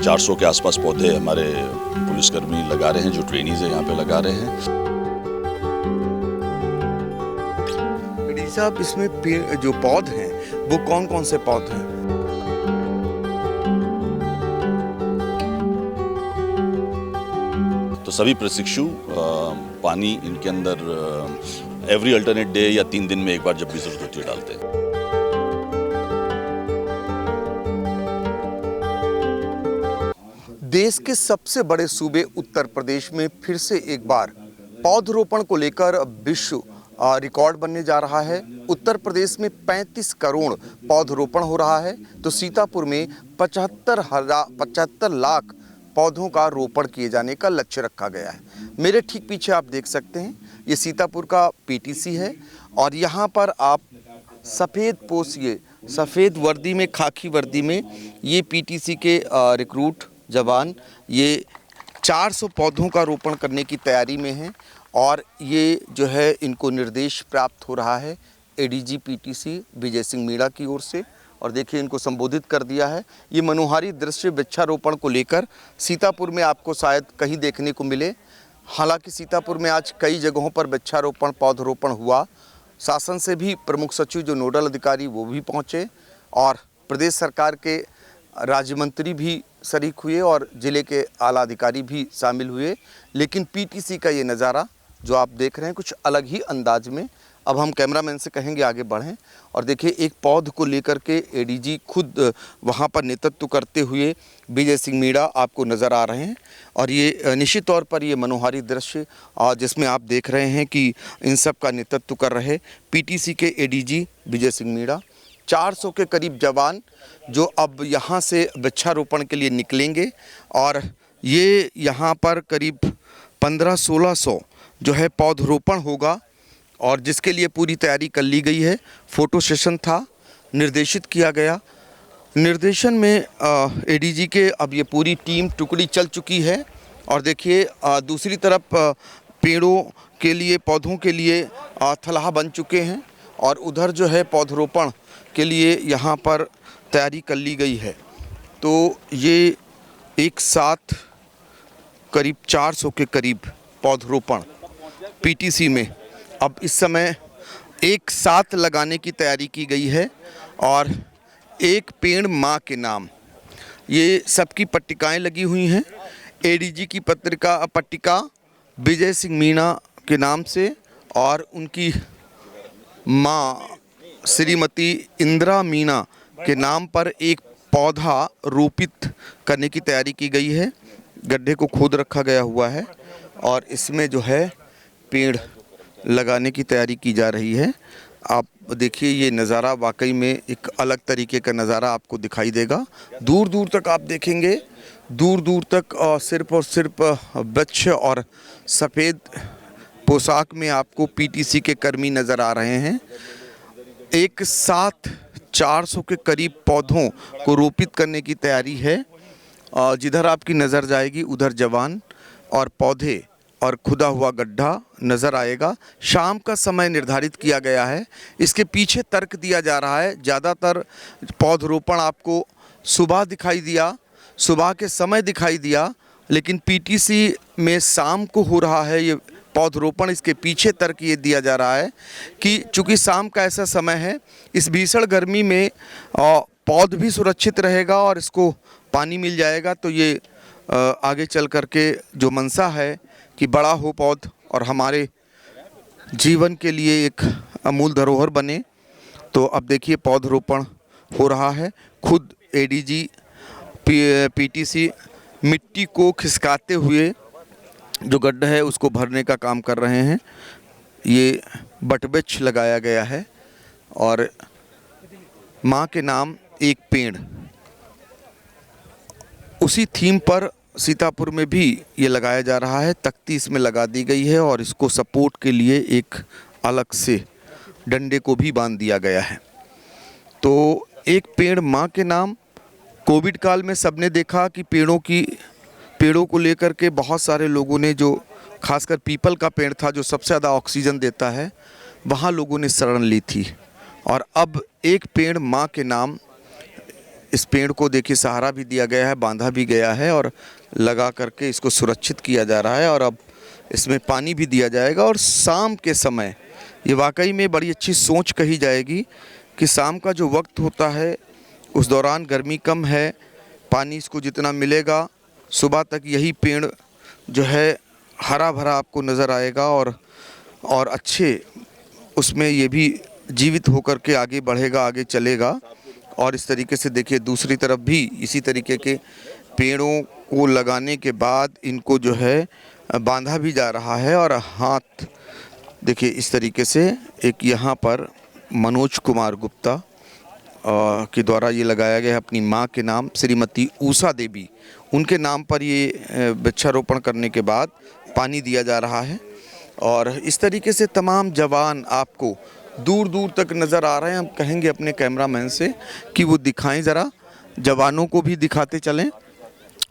400 के आसपास पौधे हमारे पुलिसकर्मी लगा रहे हैं, जो ट्रेनीज है यहाँ पे लगा रहे हैं। साहब, इसमें जो पौधे हैं वो कौन कौन से पौधे हैं? तो सभी प्रशिक्षु पानी इनके अंदर एवरी अल्टरनेट डे या 3 दिन में एक बार जब भी जरूरत होती है डालते हैं। देश के सबसे बड़े सूबे उत्तर प्रदेश में फिर से एक बार पौधरोपण को लेकर विश्व रिकॉर्ड बनने जा रहा है। उत्तर प्रदेश में 35 करोड़ पौधरोपण हो रहा है, तो सीतापुर में 75 लाख पौधों का रोपण किए जाने का लक्ष्य रखा गया है। मेरे ठीक पीछे आप देख सकते हैं, ये सीतापुर का पीटीसी है और यहाँ पर आप सफ़ेद वर्दी में, खाकी वर्दी में ये पीटीसी के रिक्रूट जवान ये 400 पौधों का रोपण करने की तैयारी में हैं और ये जो है इनको निर्देश प्राप्त हो रहा है एडीजी पीटीसी विजय सिंह मीणा की ओर से। और देखिए, इनको संबोधित कर दिया है। ये मनोहारी दृश्य वृक्षारोपण को लेकर सीतापुर में आपको शायद कहीं देखने को मिले। हालांकि सीतापुर में आज कई जगहों पर वृक्षारोपण पौधरोपण हुआ। शासन से भी प्रमुख सचिव जो नोडल अधिकारी वो भी पहुँचे और प्रदेश सरकार के राज्य मंत्री भी शरीक हुए और ज़िले के आला अधिकारी भी शामिल हुए। लेकिन पीटीसी का ये नज़ारा जो आप देख रहे हैं कुछ अलग ही अंदाज में। अब हम कैमरामैन से कहेंगे आगे बढ़ें और देखिए, एक पौध को लेकर के एडीजी खुद वहाँ पर नेतृत्व करते हुए विजय सिंह मीणा आपको नज़र आ रहे हैं। और ये निश्चित तौर पर ये मनोहारी दृश्य जिसमें आप देख रहे हैं कि इन सब का नेतृत्व कर रहे पीटीसी के एडीजी विजय सिंह मीणा। 400 के करीब जवान जो अब यहाँ से वृक्षारोपण के लिए निकलेंगे और ये यहाँ पर करीब 1500-1600 जो है पौधरोपण होगा और जिसके लिए पूरी तैयारी कर ली गई है। फ़ोटो सेशन था, निर्देशित किया गया। निर्देशन में एडीजी के अब ये पूरी टीम टुकड़ी चल चुकी है और देखिए दूसरी तरफ पेड़ों के लिए, पौधों के लिए थलाहा बन चुके हैं और उधर जो है पौधरोपण के लिए यहाँ पर तैयारी कर ली गई है। तो ये एक साथ करीब 400 के करीब पौधरोपण पीटीसी में अब इस समय एक साथ लगाने की तैयारी की गई है। और एक पेड़ माँ के नाम, ये सबकी पट्टिकाएं लगी हुई हैं। एडीजी की पट्टिका विजय सिंह मीणा के नाम से और उनकी माँ श्रीमती इंदिरा मीणा के नाम पर एक पौधा रोपित करने की तैयारी की गई है। गड्ढे को खोद रखा गया हुआ है और इसमें जो है पेड़ लगाने की तैयारी की जा रही है। आप देखिए, ये नज़ारा वाकई में एक अलग तरीके का नज़ारा आपको दिखाई देगा। दूर दूर तक आप देखेंगे, दूर दूर तक सिर्फ और सिर्फ वृक्ष और सफ़ेद पोशाक में आपको पीटीसी के कर्मी नज़र आ रहे हैं। एक साथ 400 के करीब पौधों को रोपित करने की तैयारी है। जिधर आपकी नज़र जाएगी उधर जवान और पौधे और खुदा हुआ गड्ढा नज़र आएगा। शाम का समय निर्धारित किया गया है। इसके पीछे तर्क दिया जा रहा है, ज़्यादातर पौधरोपण आपको सुबह दिखाई दिया, सुबह के समय दिखाई दिया, लेकिन पीटीसी में शाम को हो रहा है ये पौधरोपण। इसके पीछे तर्क ये दिया जा रहा है कि चूँकि शाम का ऐसा समय है, इस भीषण गर्मी में पौध भी सुरक्षित रहेगा और इसको पानी मिल जाएगा। तो ये आगे चल कर के जो मंशा है कि बड़ा हो पौध और हमारे जीवन के लिए एक अमूल धरोहर बने। तो अब देखिए, पौधरोपण हो रहा है। खुद एडीजी पीटीसी मिट्टी को खिसकाते हुए जो गड्ढा है उसको भरने का काम कर रहे हैं। ये बटवृक्ष लगाया गया है और माँ के नाम एक पेड़, उसी थीम पर सीतापुर में भी ये लगाया जा रहा है। तख्ती इसमें लगा दी गई है और इसको सपोर्ट के लिए एक अलग से डंडे को भी बांध दिया गया है। तो एक पेड़ माँ के नाम। कोविड काल में सबने देखा कि पेड़ों को लेकर के बहुत सारे लोगों ने, जो खासकर पीपल का पेड़ था जो सबसे ज़्यादा ऑक्सीजन देता है, वहाँ लोगों ने शरण ली थी। और अब एक पेड़ माँ के नाम इस पेड़ को देखिए सहारा भी दिया गया है, बांधा भी गया है और लगा करके इसको सुरक्षित किया जा रहा है। और अब इसमें पानी भी दिया जाएगा। और शाम के समय ये वाकई में बड़ी अच्छी सोच कही जाएगी कि शाम का जो वक्त होता है उस दौरान गर्मी कम है, पानी इसको जितना मिलेगा, सुबह तक यही पेड़ जो है हरा भरा आपको नज़र आएगा और अच्छे उसमें ये भी जीवित होकर के आगे बढ़ेगा, आगे चलेगा। और इस तरीके से देखिए दूसरी तरफ भी इसी तरीके के पेड़ों को लगाने के बाद इनको जो है बांधा भी जा रहा है। और हाथ देखिए इस तरीके से एक यहाँ पर मनोज कुमार गुप्ता के द्वारा ये लगाया गया है अपनी माँ के नाम, श्रीमती उषा देवी, उनके नाम पर ये वृक्षारोपण करने के बाद पानी दिया जा रहा है। और इस तरीके से तमाम जवान आपको दूर दूर तक नज़र आ रहे हैं। हम कहेंगे अपने कैमरामैन से कि वो दिखाएं, ज़रा जवानों को भी दिखाते चलें।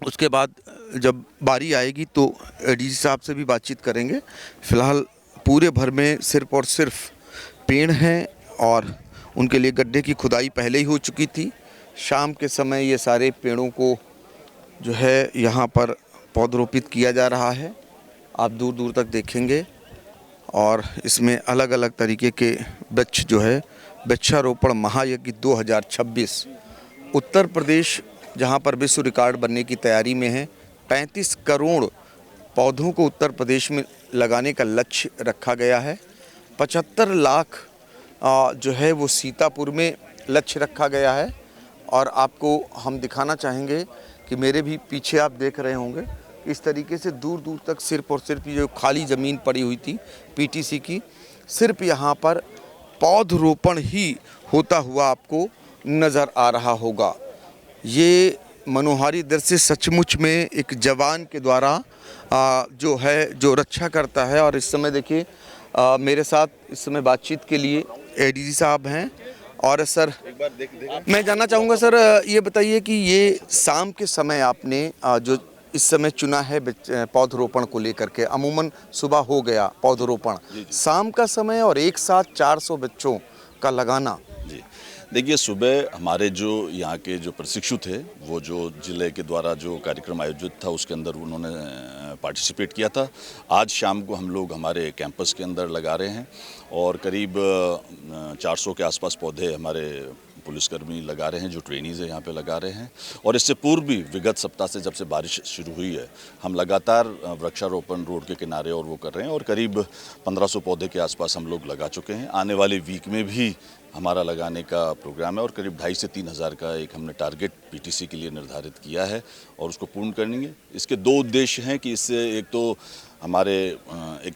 उसके बाद जब बारी आएगी तो डीसी साहब से भी बातचीत करेंगे। फ़िलहाल पूरे भर में सिर्फ़ और सिर्फ पेड़ हैं और उनके लिए गड्ढे की खुदाई पहले ही हो चुकी थी। शाम के समय ये सारे पेड़ों को जो है यहाँ पर पौधरोपित किया जा रहा है, आप दूर दूर तक देखेंगे। और इसमें अलग अलग तरीके के वृक्ष जो है वृक्षारोपण महायज्ञ 2026 उत्तर प्रदेश, जहाँ पर विश्व रिकॉर्ड बनने की तैयारी में है। 35 करोड़ पौधों को उत्तर प्रदेश में लगाने का लक्ष्य रखा गया है। 75 लाख जो है वो सीतापुर में लक्ष्य रखा गया है। और आपको हम दिखाना चाहेंगे कि मेरे भी पीछे आप देख रहे होंगे इस तरीके से दूर दूर तक सिर्फ और सिर्फ ये जो खाली ज़मीन पड़ी हुई थी पीटीसी की, सिर्फ यहाँ पर पौधरोपण ही होता हुआ आपको नज़र आ रहा होगा। ये मनोहारी दृश्य सचमुच में एक जवान के द्वारा जो है जो रक्षा करता है। और इस समय देखिए मेरे साथ इस समय बातचीत के लिए एडीजी साहब हैं। और सर मैं जानना चाहूँगा सर, ये बताइए कि ये शाम के समय आपने जो इस समय चुना है पौधरोपण को लेकर के, अमूमन सुबह हो गया पौधरोपण, शाम का समय और एक साथ 400 बच्चों का लगाना। जी देखिए, सुबह हमारे जो यहाँ के जो प्रशिक्षु थे वो जो जिले के द्वारा जो कार्यक्रम आयोजित था उसके अंदर उन्होंने पार्टिसिपेट किया था। आज शाम को हम लोग हमारे कैंपस के अंदर लगा रहे हैं और करीब 400 के आसपास पौधे हमारे पुलिसकर्मी लगा रहे हैं, जो ट्रेनीज है यहाँ पे लगा रहे हैं। और इससे पूर्व भी विगत सप्ताह से जब से बारिश शुरू हुई है हम लगातार वृक्षारोपण रोड के किनारे और वो कर रहे हैं और करीब 1500 पौधे के आसपास हम लोग लगा चुके हैं। आने वाले वीक में भी हमारा लगाने का प्रोग्राम है और करीब 2,500 से 3,000 का एक हमने टारगेट पीटीसी के लिए निर्धारित किया है और उसको पूर्ण करेंगे। इसके 2 उद्देश्य हैं कि इससे एक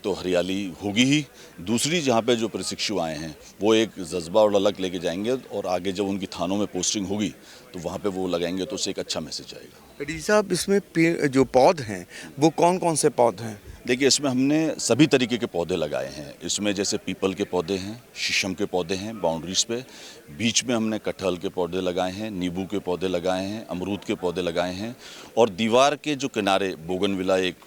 तो हरियाली होगी ही, दूसरी जहाँ पे जो प्रशिक्षु आए हैं वो एक जज्बा और ललक लेके जाएंगे और आगे जब उनकी थानों में पोस्टिंग होगी तो वहाँ पे वो लगाएंगे तो उससे एक अच्छा मैसेज आएगा। डीसी साहब, इसमें जो पौध हैं वो कौन कौन से पौधे हैं? देखिए, इसमें हमने सभी तरीके के पौधे लगाए हैं। इसमें जैसे पीपल के पौधे हैं, शीशम के पौधे हैं बाउंड्रीज पे, बीच में हमने कटहल के पौधे लगाए हैं, नींबू के पौधे लगाए हैं, अमरूद के पौधे लगाए हैं और दीवार के जो किनारे बोगनविला एक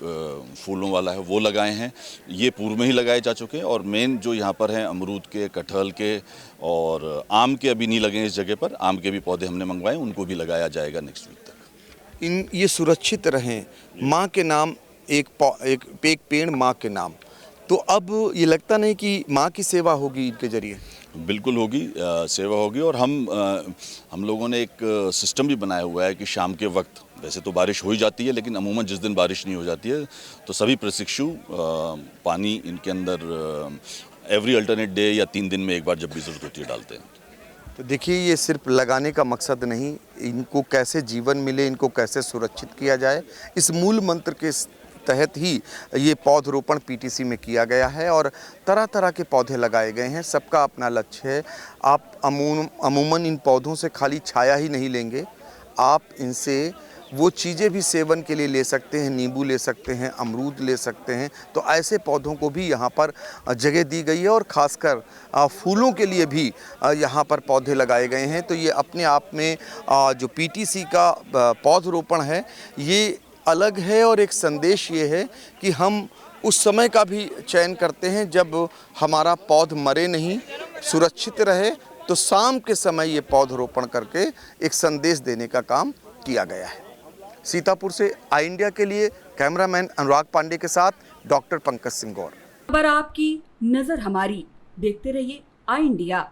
फूलों वाला है वो लगाए हैं। ये पूर्व में ही लगाए जा चुके हैं और मेन जो यहाँ पर हैं अमरूद के, कटहल के और आम के अभी नहीं लगे इस जगह पर। आम के भी पौधे हमने मंगवाए, उनको भी लगाया जाएगा नेक्स्ट वीक तक। ये सुरक्षित रहें, माँ के नाम एक पेड़ माँ के नाम, तो अब ये लगता नहीं कि माँ की सेवा होगी इनके जरिए? बिल्कुल होगी, सेवा होगी। और हम लोगों ने एक सिस्टम भी बनाया हुआ है कि शाम के वक्त, वैसे तो बारिश हो ही जाती है लेकिन अमूमन जिस दिन बारिश नहीं हो जाती है तो सभी प्रशिक्षु पानी इनके अंदर एवरी अल्टरनेट डे या 3 दिन में एक बार जब भी ज़रूरत होती है डालते हैं। तो देखिए, ये सिर्फ लगाने का मकसद नहीं, इनको कैसे जीवन मिले, इनको कैसे सुरक्षित किया जाए, इस मूल मंत्र के तहत ही ये पौधरोपण पीटीसी में किया गया है और तरह तरह के पौधे लगाए गए हैं। सबका अपना लक्ष्य है। आप अमूमन इन पौधों से खाली छाया ही नहीं लेंगे, आप इनसे वो चीज़ें भी सेवन के लिए ले सकते हैं, नींबू ले सकते हैं, अमरूद ले सकते हैं। तो ऐसे पौधों को भी यहाँ पर जगह दी गई है और ख़ासकर फूलों के लिए भी यहाँ पर पौधे लगाए गए हैं। तो ये अपने आप में जो पीटीसी का पौधरोपण है ये अलग है और एक संदेश ये है कि हम उस समय का भी चयन करते हैं जब हमारा पौध मरे नहीं, सुरक्षित रहे, तो शाम के समय ये पौधरोपण करके एक संदेश देने का काम किया गया है। सीतापुर से आई इंडिया के लिए कैमरामैन अनुराग पांडे के साथ डॉक्टर पंकज सिंह गौर। खबर आपकी, नजर हमारी, देखते रहिए आई इंडिया।